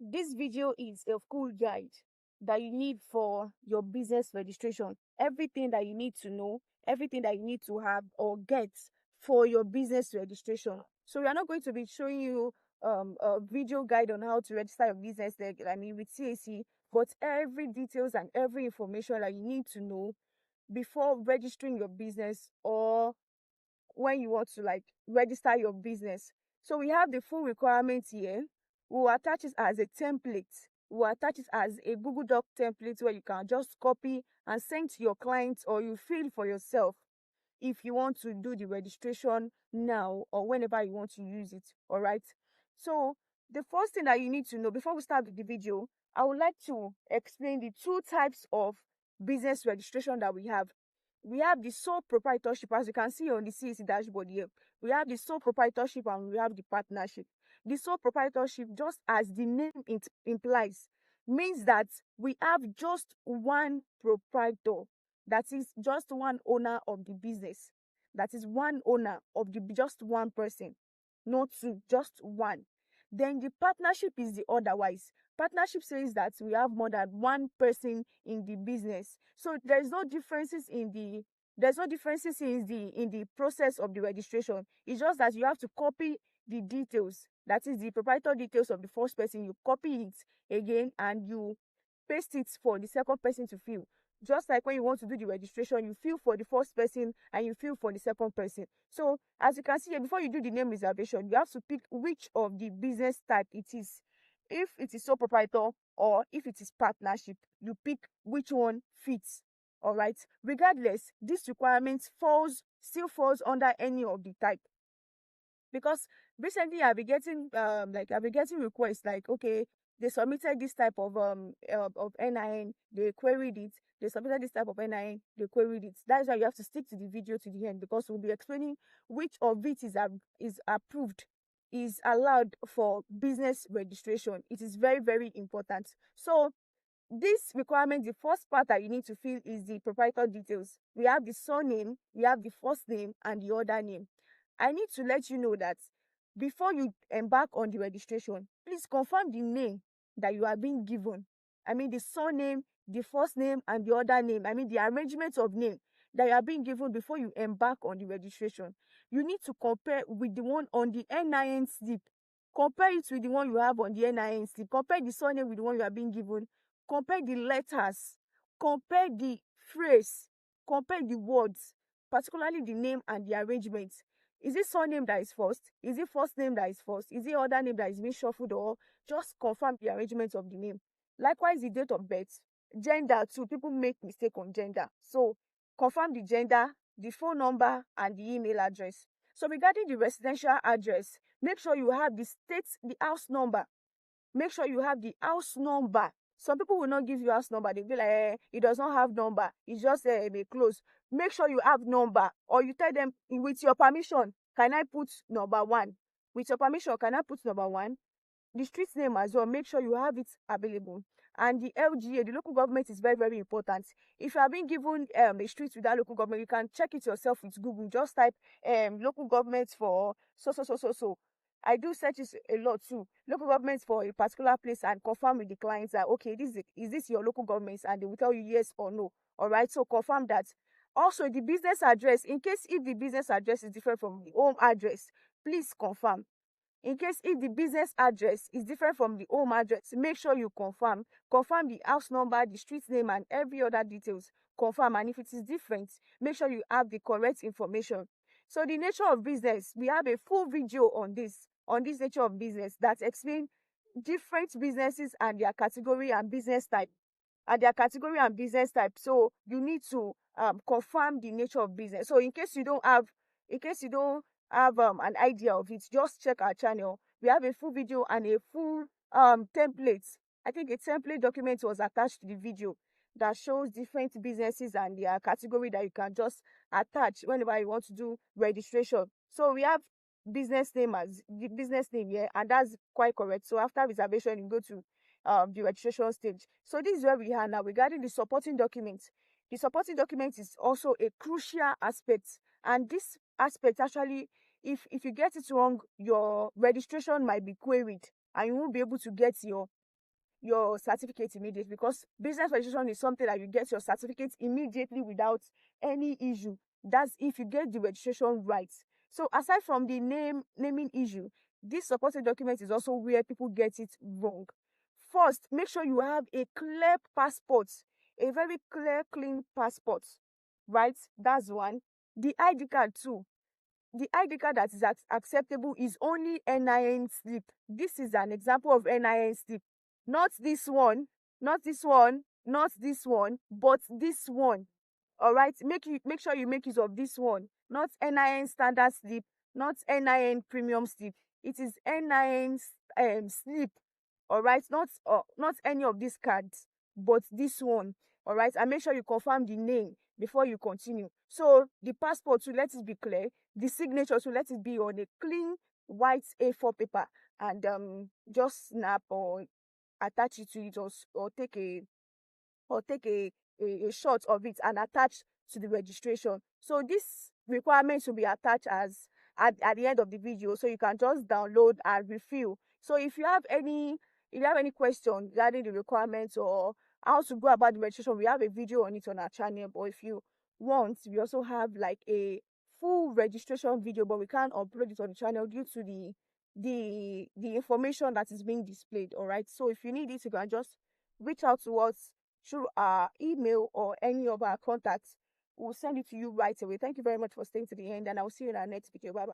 This video is a full guide that you need for your business registration. Everything that you need to know, everything that you need to have or get for your business registration. So we are not going to be showing you a video guide on how to register your business, with CAC, but every details and every information that you need to know before registering your business or when you want to register your business. So we have the full requirements here. We will attach it as a template. We will attach it as a Google Doc template where you can just copy and send to your clients, or you fill for yourself if you want to do the registration now or whenever you want to use it. All right. So the first thing that you need to know before we start with the video, I would like to explain the two types of business registration that we have. We have the sole proprietorship, as you can see on the CAC dashboard here. We have the sole proprietorship and we have the partnership. The sole proprietorship, just as the name implies, means that we have just one proprietor, that is just one owner of the business. That is one owner of the just one person, not two, just one. Then the partnership is the otherwise. Partnership says that we have more than one person in the business. So there's no differences in the process of the registration. It's just that you have to copy the details, that is the proprietor details of the first person. You copy it again and you paste it for the second person to fill. Just like when you want to do the registration, you fill for the first person and you fill for the second person. So as you can see here, before you do the name reservation, you have to pick which of the business type it is. If it is sole proprietor or if it is partnership, you pick which one fits. All right. Regardless, this requirement still falls under any of the type. Because recently I've been getting requests like, okay, they submitted this type of NIN, they queried it. They submitted this type of NIN, they queried it. That's why you have to stick to the video to the end, because we'll be explaining which of it is approved, is allowed for business registration. It is very, very important. So this requirement, the first part that you need to fill is the proprietor details. We have the surname, we have the first name, and the other name. I need to let you know that before you embark on the registration, please confirm the name that you are being given. The surname, the first name, and the other name. The arrangement of name that you are being given before you embark on the registration. You need to compare with the one on the NIN slip. Compare it with the one you have on the NIN slip. Compare the surname with the one you are being given. Compare the letters. Compare the phrase. Compare the words, particularly the name and the arrangement. Is it surname that is first? Is it first name that is first? Is it other name that is being shuffled? Or just confirm the arrangement of the name. Likewise, the date of birth. Gender too. People make mistake on gender. So confirm the gender, the phone number, and the email address. So regarding the residential address, make sure you have the house number. Make sure you have the house number. Some people will not give you house number. They'll be like, it does not have number. It's just a close. Make sure you have number, or you tell them, with your permission, can I put number 1? With your permission, can I put number 1? The street name as well, make sure you have it available. And the LGA, the local government, is very, very important. If you are being given a street with that local government, you can check it yourself with Google. Just type local government for so. I do searches a lot too. Local government for a particular place, and confirm with the clients that, okay, is this your local government, and they will tell you yes or no. All right, so confirm that. Also, the business address, in case if the business address is different from the home address, please confirm. In case if the business address is different from the home address, make sure you confirm. Confirm the house number, the street name, and every other details. Confirm, and if it is different, make sure you have the correct information. So the nature of business, we have a full video on this nature of business that explains different businesses and their category and business type. So you need to confirm the nature of business. So in case you don't have an idea of it, just check our channel. We have a full video and a full template. I think a template document was attached to the video that shows different businesses and their category that you can just attach whenever you want to do registration. So we have business name as the business name here, and that's quite correct. So after reservation, you go to the registration stage. So this is where we are now. Regarding the supporting documents, the supporting document is also a crucial aspect, and this aspect actually, if you get it wrong, your registration might be queried and you won't be able to get your your certificate immediately, because business registration is something that you get your certificate immediately without any issue. That's if you get the registration right. So aside from the naming issue, this supporting document is also where people get it wrong. First, make sure you have a clear passport, a very clear, clean passport, right? That's one. The ID card too. The ID card that is acceptable is only NIN slip. This is an example of NIN slip. Not this one, not this one, not this one, but this one. All right, make sure you make use of this one, not NIN standard slip, not NIN premium slip. It is NIN slip. All right, not any of these cards, but this one. All right, and make sure you confirm the name before you continue. So the passport, to let it be clear, the signature, to let it be on a clean white A4 paper, and just snap or attach it to it, or take a a shot of it and attach to the registration. So this requirement will be attached as at the end of the video, so you can just download and refill. So if you have any question regarding the requirements or how to go about the registration, we have a video on it on our channel. But if you want, we also have like a full registration video, but we can't upload it on the channel due to the information that is being displayed. All right, so if you need it, you can just reach out to us through our email or any of our contacts. We'll send it to you right away. Thank you very much for staying to the end, and I'll see you in our next video. Bye bye.